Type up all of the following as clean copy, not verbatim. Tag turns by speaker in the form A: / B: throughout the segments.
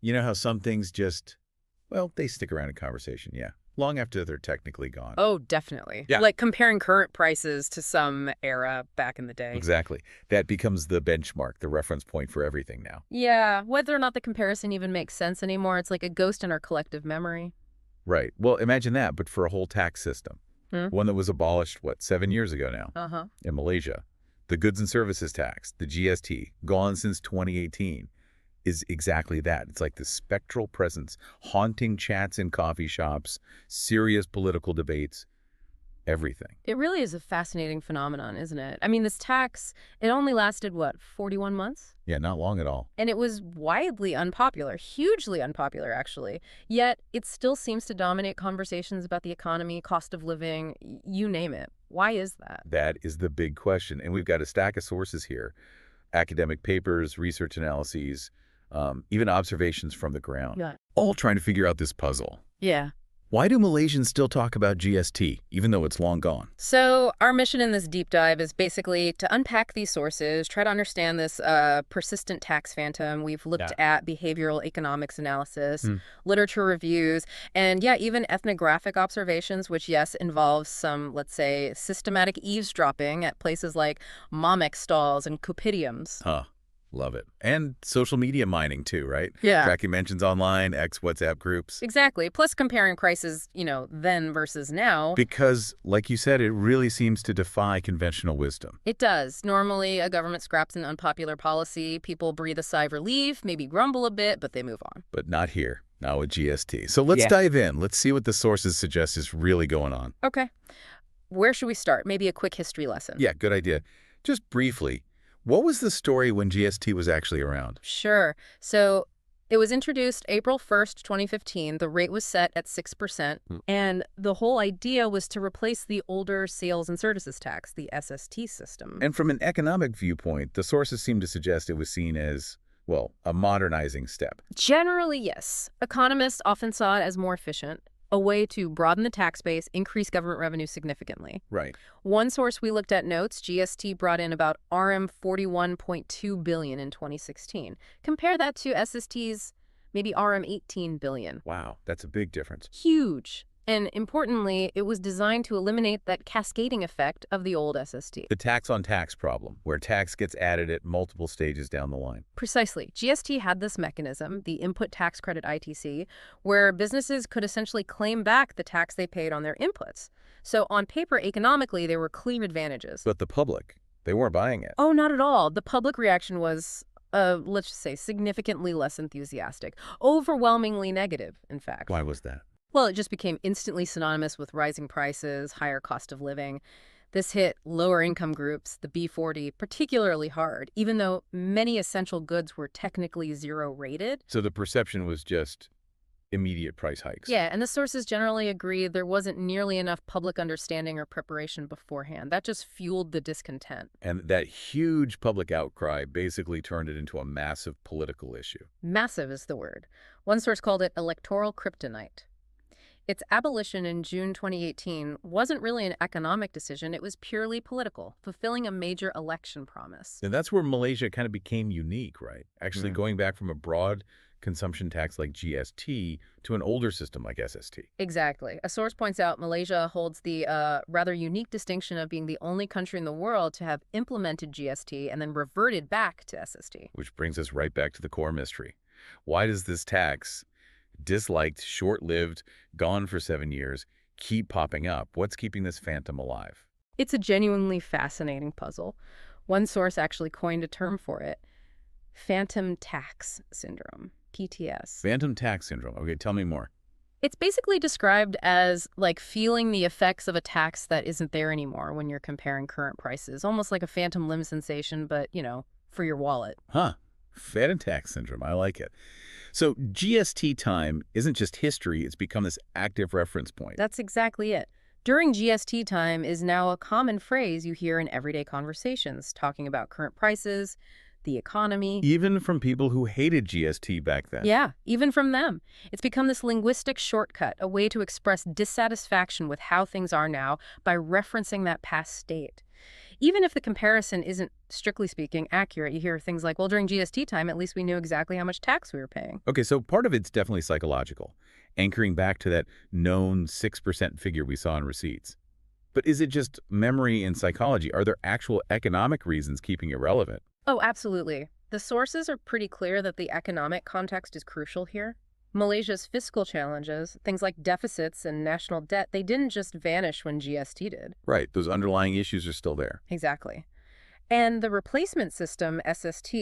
A: You know how some things just, well, they stick around in conversation, yeah, long after they're technically gone.
B: Oh, definitely.
A: Yeah.
B: Like comparing current prices to some era back in the day.
A: Exactly. That becomes the benchmark, the reference point for everything now.
B: Yeah, whether or not the comparison even makes sense anymore, it's like a ghost in our collective memory.
A: Right. Well, imagine that, but for a whole tax system.
B: Hmm?
A: One that was abolished, what, 7 years ago now
B: Uh-huh.
A: in Malaysia. The goods and services tax, the GST, gone since 2018, is exactly that. It's like the spectral presence, haunting chats in coffee shops, serious political debates, everything.
B: It really is a fascinating phenomenon, isn't it? I mean, this tax, it only lasted, what, 41 months?
A: Yeah, not long at all.
B: And it was widely unpopular, hugely unpopular, actually. Yet it still seems to dominate conversations about the economy, cost of living, you name it. Why is that?
A: That is the big question. And we've got a stack of sources here, academic papers, research analyses, even observations from the ground,
B: Yeah.
A: all trying to figure out this puzzle.
B: Yeah.
A: Why do Malaysians still talk about GST, even though it's long gone?
B: So our mission in this deep dive is basically to unpack these sources, try to understand this persistent tax phantom. We've looked at behavioral economics analysis, literature reviews, and yeah, even ethnographic observations, which, yes, involves some, let's say, systematic eavesdropping at places like Mamek stalls and Cupidums.
A: Huh. Love it. And social media mining too, right?
B: Yeah.
A: Tracking mentions online, X WhatsApp groups.
B: Exactly. Plus comparing prices, then versus now.
A: Because, like you said, it really seems to defy conventional wisdom.
B: It does. Normally, a government scraps an unpopular policy, people breathe a sigh of relief, maybe grumble a bit, but they move on.
A: But not here, not with GST. So let's dive in. Let's see what the sources suggest is really going on.
B: Okay. Where should we start? Maybe a quick history lesson.
A: Yeah, good idea. Just briefly, what was the story when GST was actually around?
B: Sure. So it was introduced April 1st, 2015. The rate was set at 6%. And the whole idea was to replace the older sales and services tax, the SST system.
A: And from an economic viewpoint, the sources seem to suggest it was seen as, well, a modernizing step.
B: Generally, yes. Economists often saw it as more efficient, a way to broaden the tax base, increase government revenue significantly.
A: Right.
B: One source we looked at notes, GST brought in about RM 41.2 billion in 2016. Compare that to SST's maybe RM 18 billion.
A: Wow, that's a big difference.
B: Huge. And importantly, it was designed to eliminate that cascading effect of the old SST.
A: The tax-on-tax problem, where tax gets added at multiple stages down the line.
B: Precisely. GST had this mechanism, the input tax credit ITC, where businesses could essentially claim back the tax they paid on their inputs. So on paper, economically, there were clear advantages.
A: But the public, they weren't buying it.
B: Oh, not at all. The public reaction was, let's just say, significantly less enthusiastic. Overwhelmingly negative, in fact.
A: Why was that?
B: Well, it just became instantly synonymous with rising prices, higher cost of living. This hit lower income groups, the B40, particularly hard, even though many essential goods were technically zero rated.
A: So the perception was just immediate price hikes.
B: Yeah, and the sources generally agree there wasn't nearly enough public understanding or preparation beforehand. That just fueled the discontent.
A: And that huge public outcry basically turned it into a massive political issue.
B: Massive is the word. One source called it electoral kryptonite. Its abolition in June 2018 wasn't really an economic decision. It was purely political, fulfilling a major election promise.
A: And that's where Malaysia kind of became unique, right? Actually going back from a broad consumption tax like GST to an older system like SST.
B: Exactly. A source points out Malaysia holds the rather unique distinction of being the only country in the world to have implemented GST and then reverted back to SST.
A: Which brings us right back to the core mystery. Why does this tax, disliked, short-lived, gone for 7 years, keep popping up? What's keeping this phantom alive?
B: It's a genuinely fascinating puzzle. One source actually coined a term for it, phantom tax syndrome, PTS.
A: Phantom tax syndrome. Okay, tell me more.
B: It's basically described as like feeling the effects of a tax that isn't there anymore when you're comparing current prices, almost like a phantom limb sensation, but, for your wallet.
A: Huh. Phantom tax syndrome. I like it. So GST time isn't just history. It's become this active reference point.
B: That's exactly it. During GST time is now a common phrase you hear in everyday conversations, talking about current prices, the economy.
A: Even from people who hated GST back then.
B: Yeah, even from them. It's become this linguistic shortcut, a way to express dissatisfaction with how things are now by referencing that past state. Even if the comparison isn't, strictly speaking, accurate. You hear things like, well, during GST time, at least we knew exactly how much tax we were paying.
A: Okay, so part of it's definitely psychological, anchoring back to that known 6% figure we saw in receipts. But is it just memory and psychology? Are there actual economic reasons keeping it relevant?
B: Oh, absolutely. The sources are pretty clear that the economic context is crucial here. Malaysia's fiscal challenges, things like deficits and national debt, they didn't just vanish when GST did.
A: Right, those underlying issues are still there.
B: Exactly. And the replacement system, SST,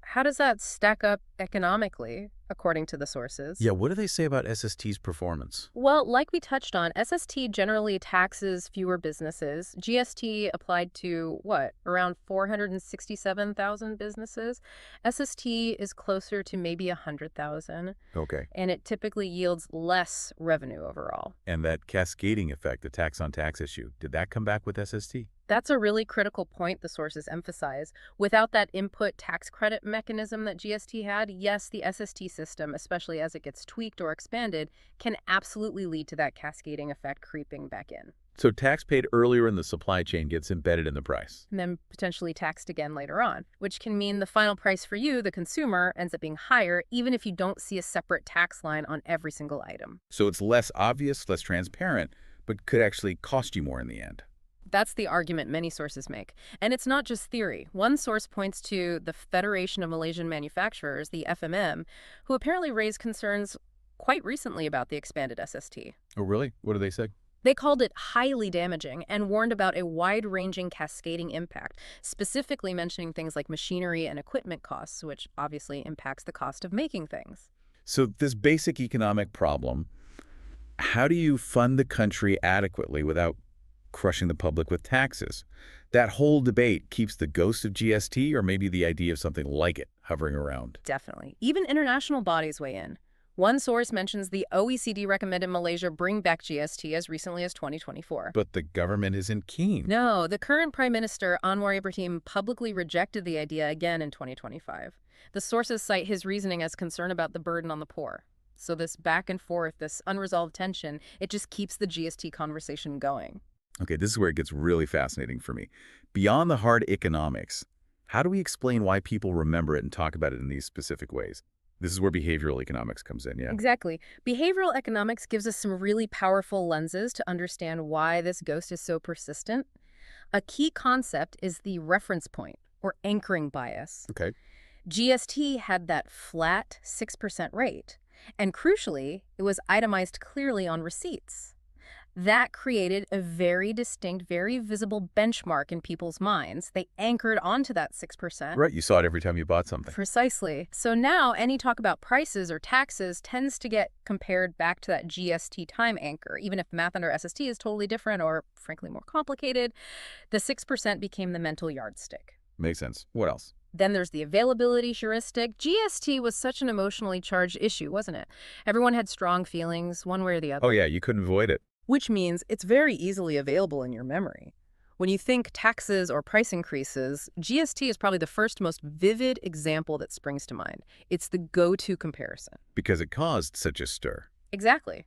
B: how does that stack up economically, according to the sources?
A: Yeah, what do they say about SST's performance?
B: Well, like we touched on, SST generally taxes fewer businesses. GST applied to, what, around 467,000 businesses? SST is closer to maybe 100,000,
A: Okay.
B: and it typically yields less revenue overall.
A: And that cascading effect, the tax-on-tax issue, did that come back with SST?
B: That's a really critical point the sources emphasize. Without that input tax credit mechanism that GST had, yes, the SST system, especially as it gets tweaked or expanded, can absolutely lead to that cascading effect creeping back in.
A: So tax paid earlier in the supply chain gets embedded in the price.
B: And then potentially taxed again later on, which can mean the final price for you, the consumer, ends up being higher, even if you don't see a separate tax line on every single item.
A: So it's less obvious, less transparent, but could actually cost you more in the end.
B: That's the argument many sources make. And it's not just theory. One source points to the Federation of Malaysian Manufacturers, the FMM, who apparently raised concerns quite recently about the expanded SST.
A: Oh, really? What do they say?
B: They called it highly damaging and warned about a wide-ranging cascading impact, specifically mentioning things like machinery and equipment costs, which obviously impacts the cost of making things.
A: So this basic economic problem, how do you fund the country adequately without crushing the public with taxes? That whole debate keeps the ghost of GST, or maybe the idea of something like it, hovering around.
B: Definitely. Even international bodies weigh in. One source mentions the OECD recommended Malaysia bring back GST as recently as 2024.
A: But the government isn't keen.
B: No, the current Prime Minister, Anwar Ibrahim, publicly rejected the idea again in 2025. The sources cite his reasoning as concern about the burden on the poor. So this back and forth, this unresolved tension, it just keeps the GST conversation going.
A: Okay, this is where it gets really fascinating for me. Beyond the hard economics, how do we explain why people remember it and talk about it in these specific ways? This is where behavioral economics comes in, yeah?
B: Exactly. Behavioral economics gives us some really powerful lenses to understand why this ghost is so persistent. A key concept is the reference point, or anchoring bias.
A: Okay.
B: GST had that flat 6% rate, and crucially, it was itemized clearly on receipts. That created a very distinct, very visible benchmark in people's minds. They anchored onto that 6%.
A: Right, you saw it every time you bought something.
B: Precisely. So now any talk about prices or taxes tends to get compared back to that GST time anchor. Even if math under SST is totally different or, frankly, more complicated, the 6% became the mental yardstick.
A: Makes sense. What else?
B: Then there's the availability heuristic. GST was such an emotionally charged issue, wasn't it? Everyone had strong feelings, one way or the other.
A: Oh yeah, you couldn't avoid it.
B: Which means it's very easily available in your memory. When you think taxes or price increases, GST is probably the first most vivid example that springs to mind. It's the go-to comparison.
A: Because it caused such a stir.
B: Exactly.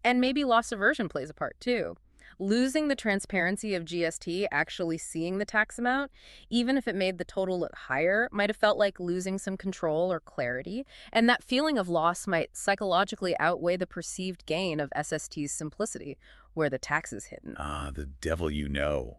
B: And maybe loss aversion plays a part too. Losing the transparency of GST, actually seeing the tax amount, even if it made the total look higher, might have felt like losing some control or clarity. And that feeling of loss might psychologically outweigh the perceived gain of SST's simplicity, where the tax is hidden.
A: Ah, the devil you know.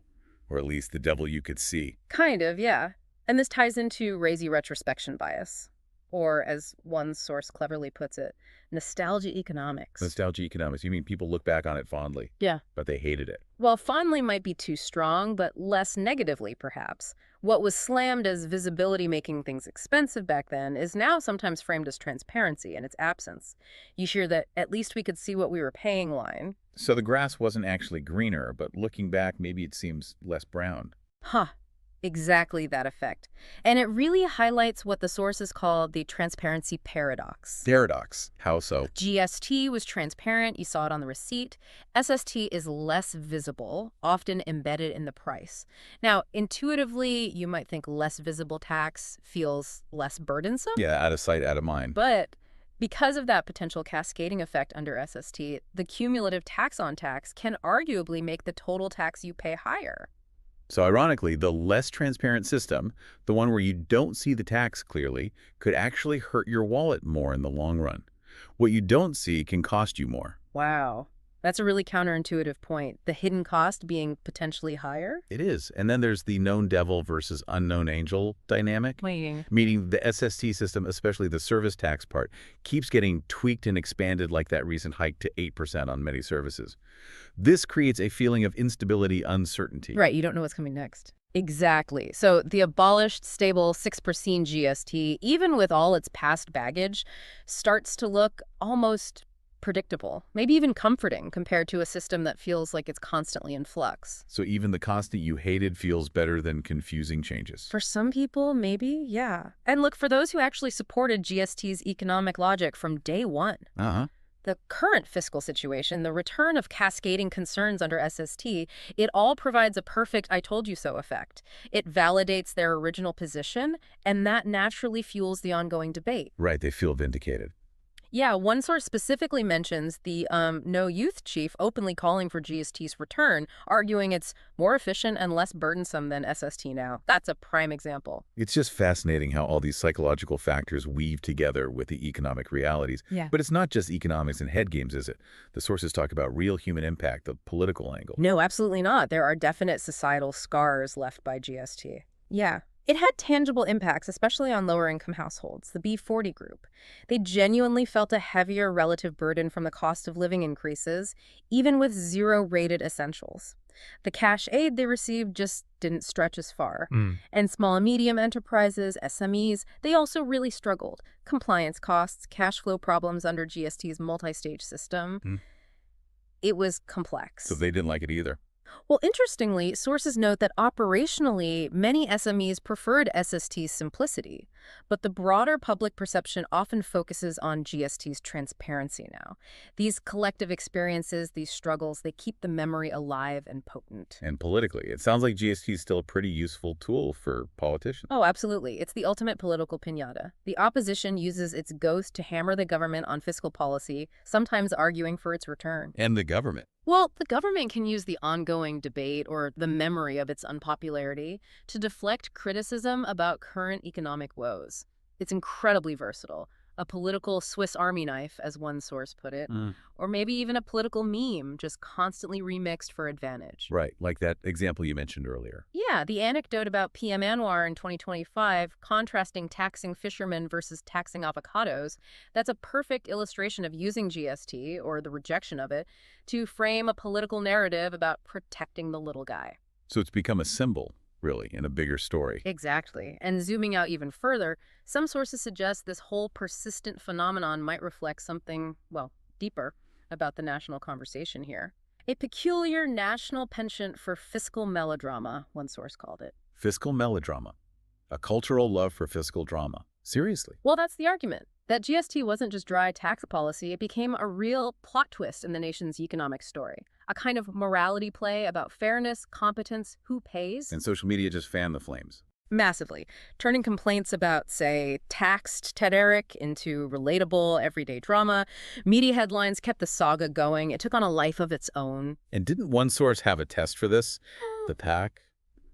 A: Or at least the devil you could see.
B: Kind of, yeah. And this ties into Razy retrospection bias. Or, as one source cleverly puts it, nostalgia economics.
A: Nostalgia economics. You mean people look back on it fondly?
B: Yeah.
A: But they hated it.
B: Well, fondly might be too strong, but less negatively, perhaps. What was slammed as visibility making things expensive back then is now sometimes framed as transparency in its absence. You hear that at least we could see what we were paying line.
A: So the grass wasn't actually greener, but looking back, maybe it seems less brown.
B: Huh. Exactly that effect. And it really highlights what the sources call the transparency paradox.
A: Paradox. How so?
B: GST was transparent, you saw it on the receipt. SST is less visible, often embedded in the price. Now, intuitively, you might think less visible tax feels less burdensome.
A: Yeah, out of sight, out of mind.
B: But because of that potential cascading effect under SST, the cumulative tax on tax can arguably make the total tax you pay higher.
A: So ironically, the less transparent system, the one where you don't see the tax clearly, could actually hurt your wallet more in the long run. What you don't see can cost you more.
B: Wow. That's a really counterintuitive point. The hidden cost being potentially higher?
A: It is. And then there's the known devil versus unknown angel dynamic.
B: Wait.
A: Meaning the SST system, especially the service tax part, keeps getting tweaked and expanded like that recent hike to 8% on many services. This creates a feeling of instability, uncertainty.
B: Right, you don't know what's coming next. Exactly. So the abolished stable 6% GST, even with all its past baggage, starts to look almost predictable, maybe even comforting compared to a system that feels like it's constantly in flux.
A: So even the constant you hated feels better than confusing changes.
B: For some people, maybe, yeah. And look, for those who actually supported GST's economic logic from day one, the current fiscal situation, the return of cascading concerns under SST, it all provides a perfect I told you so effect. It validates their original position, and that naturally fuels the ongoing debate.
A: Right, they feel vindicated.
B: Yeah, one source specifically mentions the No Youth chief openly calling for GST's return, arguing it's more efficient and less burdensome than SST now. That's a prime example.
A: It's just fascinating how all these psychological factors weave together with the economic realities.
B: Yeah.
A: But it's not just economics and head games, is it? The sources talk about real human impact, the political angle.
B: No, absolutely not. There are definite societal scars left by GST. Yeah. It had tangible impacts, especially on lower-income households, the B40 group. They genuinely felt a heavier relative burden from the cost of living increases, even with zero-rated essentials. The cash aid they received just didn't stretch as far. And small and medium enterprises, SMEs, they also really struggled. Compliance costs, cash flow problems under GST's multi-stage system. It was complex.
A: So they didn't like it either.
B: Well, interestingly, sources note that operationally, many SMEs preferred SST's simplicity, but the broader public perception often focuses on GST's transparency now. These collective experiences, these struggles, they keep the memory alive and potent.
A: And politically, it sounds like GST is still a pretty useful tool for politicians.
B: Oh, absolutely. It's the ultimate political piñata. The opposition uses its ghost to hammer the government on fiscal policy, sometimes arguing for its return.
A: And the government.
B: Well, the government can use the ongoing debate or the memory of its unpopularity to deflect criticism about current economic woes. It's incredibly versatile. A political Swiss Army knife, as one source put it, or maybe even a political meme just constantly remixed for advantage.
A: Right, like that example you mentioned earlier.
B: Yeah, the anecdote about PM Anwar in 2025 contrasting taxing fishermen versus taxing avocados, that's a perfect illustration of using GST, or the rejection of it, to frame a political narrative about protecting the little guy.
A: So it's become a symbol, really, in a bigger story.
B: Exactly. And zooming out even further, some sources suggest this whole persistent phenomenon might reflect something, well, deeper about the national conversation here. A peculiar national penchant for fiscal melodrama, one source called it.
A: Fiscal melodrama. A cultural love for fiscal drama. Seriously.
B: Well, that's the argument. That GST wasn't just dry tax policy, it became a real plot twist in the nation's economic story. A kind of morality play about fairness, competence, who pays.
A: And social media just fanned the flames.
B: Massively, turning complaints about, say, taxed Ted Eric into relatable, everyday drama. Media headlines kept the saga going. It took on a life of its own.
A: And didn't one source have a test for this? The PAC?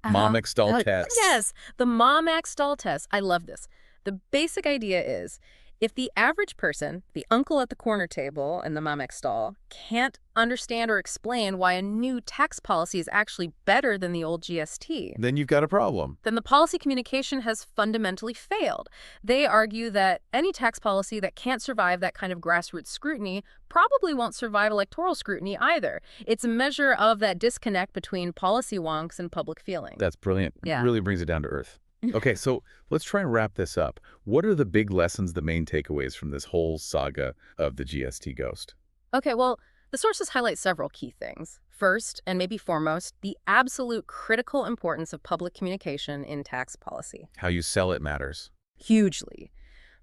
A: Mom-Extall test.
B: Yes, the Mom-Extall test. I love this. The basic idea is, if the average person, the uncle at the corner table in the Mom-Extall, can't understand or explain why a new tax policy is actually better than the old GST,
A: then you've got a problem.
B: Then the policy communication has fundamentally failed. They argue that any tax policy that can't survive that kind of grassroots scrutiny probably won't survive electoral scrutiny either. It's a measure of that disconnect between policy wonks and public feeling.
A: That's brilliant.
B: Yeah.
A: It really brings it down to earth. Okay, so let's try and wrap this up. What are the big lessons, the main takeaways from this whole saga of the GST ghost?
B: Okay, well, the sources highlight several key things. First, and maybe foremost, the absolute critical importance of public communication in tax policy.
A: How you sell it matters.
B: Hugely.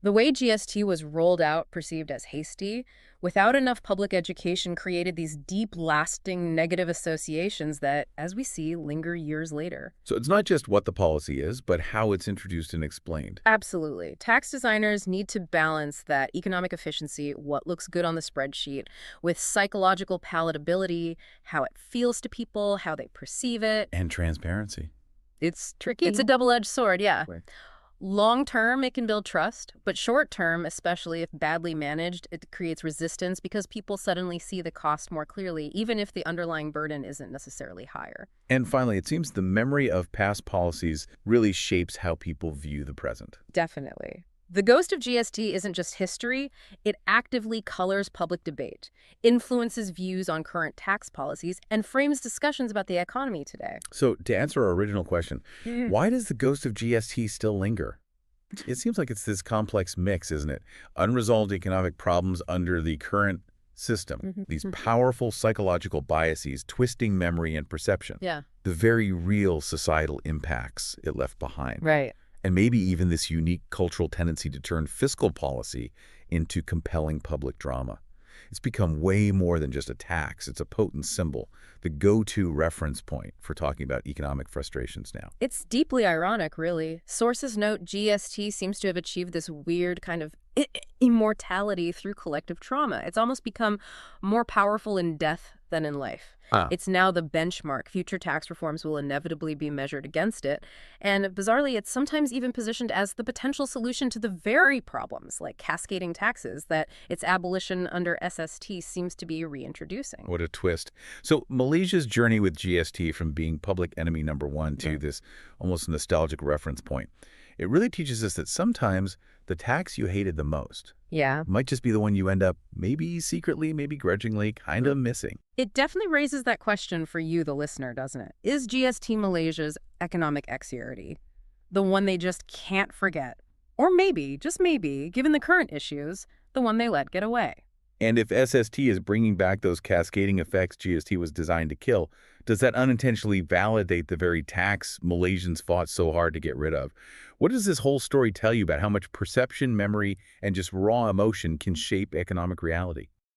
B: The way GST was rolled out, perceived as hasty, without enough public education, created these deep, lasting negative associations that, as we see, linger years later.
A: So it's not just what the policy is, but how it's introduced and explained.
B: Absolutely. Tax designers need to balance that economic efficiency, what looks good on the spreadsheet, with psychological palatability, how it feels to people, how they perceive it.
A: And transparency.
B: It's tricky. It's a double-edged sword, yeah.
A: Right.
B: Long term, it can build trust, but short term, especially if badly managed, it creates resistance because people suddenly see the cost more clearly, even if the underlying burden isn't necessarily higher.
A: And finally, it seems the memory of past policies really shapes how people view the present.
B: Definitely. The ghost of GST isn't just history, it actively colors public debate, influences views on current tax policies, and frames discussions about the economy today.
A: So to answer our original question, why does the ghost of GST still linger? It seems like it's this complex mix, isn't it? Unresolved economic problems under the current system, these powerful psychological biases twisting memory and perception,
B: Yeah.
A: the very real societal impacts it left behind.
B: Right.
A: And maybe even this unique cultural tendency to turn fiscal policy into compelling public drama. It's become way more than just a tax. It's a potent symbol, the go-to reference point for talking about economic frustrations now.
B: It's deeply ironic, really. Sources note GST seems to have achieved this weird kind of immortality through collective trauma. It's almost become more powerful in death than in life. It's now the benchmark. Future tax reforms will inevitably be measured against it. And bizarrely, it's sometimes even positioned as the potential solution to the very problems, like cascading taxes, that its abolition under SST seems to be reintroducing.
A: What a twist. So Malaysia's journey with GST from being public enemy number one to this almost nostalgic reference point, it really teaches us that sometimes the tax you hated the most might just be the one you end up maybe secretly, maybe grudgingly, kind of missing.
B: It definitely raises that question for you, the listener, doesn't it? Is GST Malaysia's economic exarity, the one they just can't forget? Or maybe, just maybe, given the current issues, the one they let get away?
A: And if SST is bringing back those cascading effects GST was designed to kill, does that unintentionally validate the very tax Malaysians fought so hard to get rid of? What does this whole story tell you about how much perception, memory, and just raw emotion can shape economic reality?